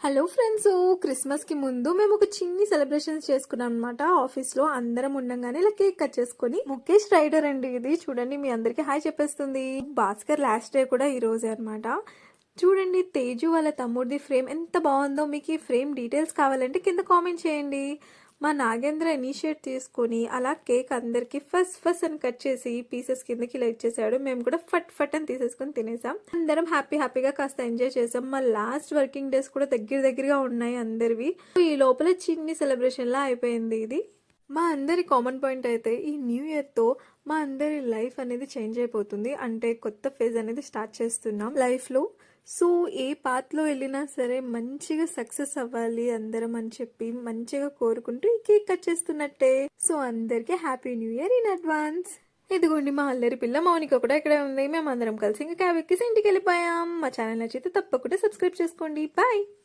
Hello friends, Christmas కి ముందు మేము ఒక చిన్ని సెలబ్రేషన్స్ చేసుకున్నాం అనమాట. ఆఫీస్ లో అందరం ఉండంగానే ఇలా కేక్ కట్ చేసుకుని, ముఖేష్ రైడర్ అండి ఇది చూడండి, మీ అందరికి హాయ్ చెప్పేస్తుంది. భాస్కర్ లాస్ట్ డే కూడా ఈ రోజే అనమాట. చూడండి తేజు వాళ్ళ తమ్ముడిది ఫ్రేమ్ ఎంత బాగుందో. మీకు ఈ ఫ్రేమ్ డీటెయిల్స్ కావాలంటే కింద కామెంట్ చేయండి. మా నాగేంద్ర ఇనిషియేట్ తీసుకొని అలా కేక్ అందరికి ఫస్ట్ అని కట్ చేసి పీసెస్ కిందకి ఇలా ఇచ్చేసాడు. మేము కూడా ఫట్ అని తీసేసుకొని తినేసాం. అందరం హ్యాపీగా కాస్త ఎంజాయ్ చేసాం. మా లాస్ట్ వర్కింగ్ డేస్ కూడా దగ్గరగా ఉన్నాయి అందరివి. ఈ లోపల చిన్ని సెలబ్రేషన్ లా అయిపోయింది ఇది. మా అందరి కామన్ పాయింట్ అయితే ఈ న్యూ ఇయర్ తో మా అందరి లైఫ్ అనేది చేంజ్ అయిపోతుంది. అంటే కొత్త ఫేజ్ అనేది స్టార్ట్ చేస్తున్నాం లైఫ్ లో. సో ఏ పాత్ లో వెళ్ళినా సరే మంచిగా సక్సెస్ అవ్వాలి అందరం అని చెప్పి మంచిగా కోరుకుంటూ ఈ కేక్ కట్ చేస్తున్నట్టే. సో అందరికి happy new year in advance. ఇదిగోండి మా అల్లరి పిల్ల మౌనిక కూడా ఇక్కడే ఉంది. మేము అందరం కలిసి ఇంకా క్యాబ్ ఎక్కేసి ఇంటికి వెళ్ళిపోయాం. మా ఛానల్ నచ్చితే తప్పకుండా సబ్స్క్రైబ్ చేసుకోండి. బాయ్.